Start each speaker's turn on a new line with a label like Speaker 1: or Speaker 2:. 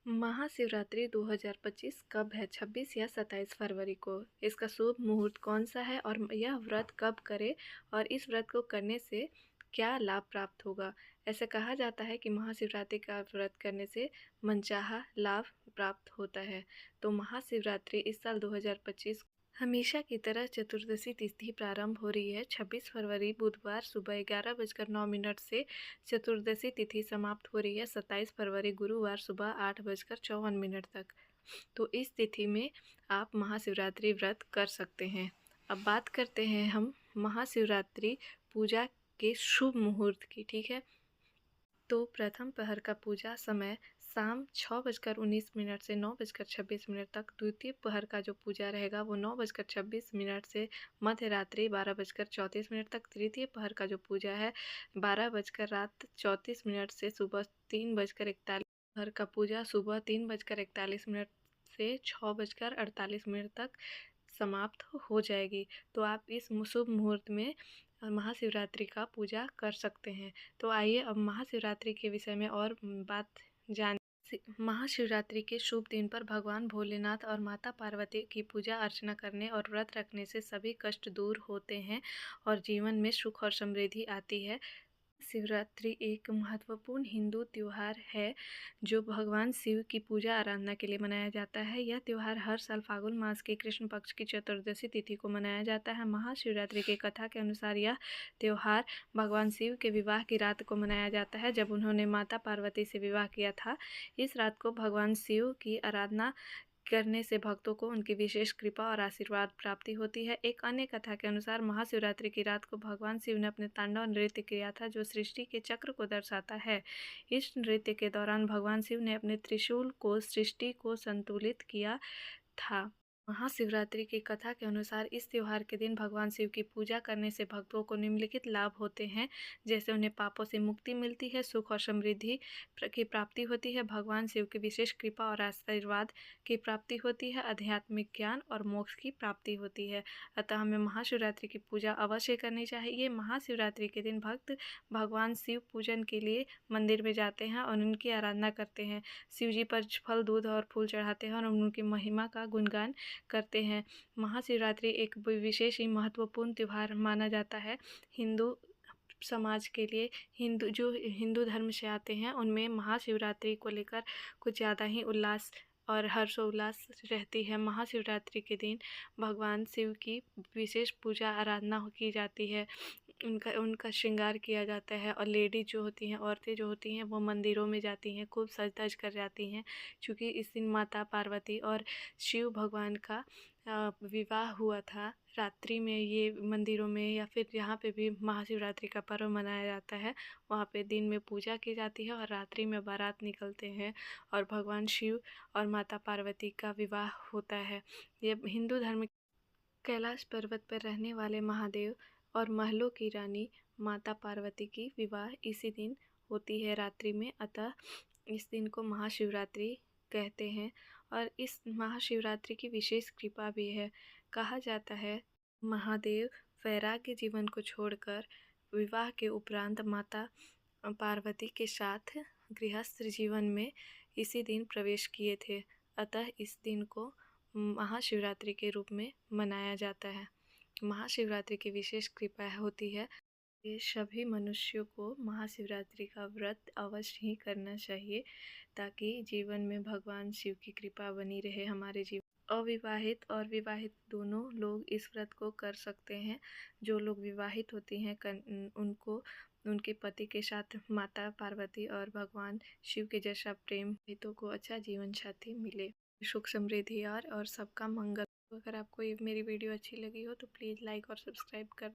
Speaker 1: महाशिवरात्रि 2025 कब है? 26 या 27 फरवरी को। इसका शुभ मुहूर्त कौन सा है और यह व्रत कब करें और इस व्रत को करने से क्या लाभ प्राप्त होगा? ऐसा कहा जाता है कि महाशिवरात्रि का व्रत करने से मनचाहा लाभ प्राप्त होता है। तो महाशिवरात्रि इस साल 2025 हमेशा की तरह चतुर्दशी तिथि प्रारंभ हो रही है 26 फरवरी बुधवार सुबह 11:09 से। चतुर्दशी तिथि समाप्त हो रही है 27 फरवरी गुरुवार सुबह 8:54 तक। तो इस तिथि में आप महाशिवरात्रि व्रत कर सकते हैं। अब बात करते हैं हम महाशिवरात्रि पूजा के शुभ मुहूर्त की। ठीक है, तो प्रथम पहर का पूजा समय शाम 6:19 से 9:26 तक। द्वितीय पहर का जो पूजा रहेगा वो 9:26 से मध्य रात्रि 12:34 तक। तृतीय पहर का जो पूजा है 12:34 से सुबह 3:41। पहर का पूजा सुबह 3:41 से 6:48 तक समाप्त हो जाएगी। तो आप इस शुभ मुहूर्त में महाशिवरात्रि का पूजा कर सकते हैं। तो आइए अब महाशिवरात्रि के विषय में और बात जान। महाशिवरात्रि के शुभ दिन पर भगवान भोलेनाथ और माता पार्वती की पूजा अर्चना करने और व्रत रखने से सभी कष्ट दूर होते हैं और जीवन में सुख और समृद्धि आती है। शिवरात्रि एक महत्वपूर्ण हिंदू त्यौहार है जो भगवान शिव की पूजा आराधना के लिए मनाया जाता है। यह त्यौहार हर साल फाल्गुन मास के कृष्ण पक्ष की चतुर्दशी तिथि को मनाया जाता है। महाशिवरात्रि की कथा के अनुसार यह त्यौहार भगवान शिव के विवाह की रात को मनाया जाता है जब उन्होंने माता पार्वती से विवाह किया था। इस रात को भगवान शिव की आराधना करने से भक्तों को उनकी विशेष कृपा और आशीर्वाद प्राप्ति होती है। एक अन्य कथा के अनुसार महाशिवरात्रि की रात को भगवान शिव ने अपने तांडव नृत्य किया था जो सृष्टि के चक्र को दर्शाता है। इस नृत्य के दौरान भगवान शिव ने अपने त्रिशूल को सृष्टि को संतुलित किया था। महाशिवरात्रि की कथा के अनुसार इस त्यौहार के दिन भगवान शिव की पूजा करने से भक्तों को निम्नलिखित लाभ होते हैं, जैसे उन्हें पापों से मुक्ति मिलती है, सुख और समृद्धि की प्राप्ति होती है, भगवान शिव की विशेष कृपा और आशीर्वाद की प्राप्ति होती है, आध्यात्मिक ज्ञान और मोक्ष की प्राप्ति होती है। अतः हमें महाशिवरात्रि की पूजा अवश्य करनी चाहिए। महाशिवरात्रि के दिन भक्त भगवान शिव पूजन के लिए मंदिर में जाते हैं और उनकी आराधना करते हैं, शिव जी पर फल दूध और फूल चढ़ाते हैं और उनकी महिमा का गुणगान करते हैं। महाशिवरात्रि एक विशेष ही महत्वपूर्ण त्यौहार माना जाता है हिंदू समाज के लिए। हिंदू धर्म से आते हैं उनमें महाशिवरात्रि को लेकर कुछ ज़्यादा ही उल्लास और हर्षोल्लास रहती है। महाशिवरात्रि के दिन भगवान शिव की विशेष पूजा आराधना की जाती है, उनका श्रृंगार किया जाता है और लेडी जो होती हैं, औरतें जो होती हैं वो मंदिरों में जाती हैं, खूब सज धज कर जाती हैं, क्योंकि इस दिन माता पार्वती और शिव भगवान का विवाह हुआ था। रात्रि में ये मंदिरों में या फिर जहाँ पे भी महाशिवरात्रि का पर्व मनाया जाता है वहाँ पे दिन में पूजा की जाती है और रात्रि में बारात निकलते हैं और भगवान शिव और माता पार्वती का विवाह होता है। ये हिंदू धर्म कैलाश पर्वत पर रहने वाले महादेव और महलों की रानी माता पार्वती की विवाह इसी दिन होती है रात्रि में। अतः इस दिन को महाशिवरात्रि कहते हैं और इस महाशिवरात्रि की विशेष कृपा भी है। कहा जाता है महादेव वैराग्य जीवन को छोड़कर विवाह के उपरांत माता पार्वती के साथ गृहस्थ जीवन में इसी दिन प्रवेश किए थे। अतः इस दिन को महाशिवरात्रि के रूप में मनाया जाता है। महाशिवरात्रि की विशेष कृपा होती है। ये सभी मनुष्यों को महाशिवरात्रि का व्रत अवश्य ही करना चाहिए ताकि जीवन में भगवान शिव की कृपा बनी रहे हमारे जीवन। अविवाहित और विवाहित दोनों लोग इस व्रत को कर सकते हैं। जो लोग विवाहित होती हैं उनको उनके पति के साथ माता पार्वती और भगवान शिव के जैसा प्रेम हितों को अच्छा जीवन साथी मिले, सुख समृद्धि और सबका मंगल। अगर आपको ये मेरी वीडियो अच्छी लगी हो तो प्लीज़ लाइक और सब्सक्राइब कर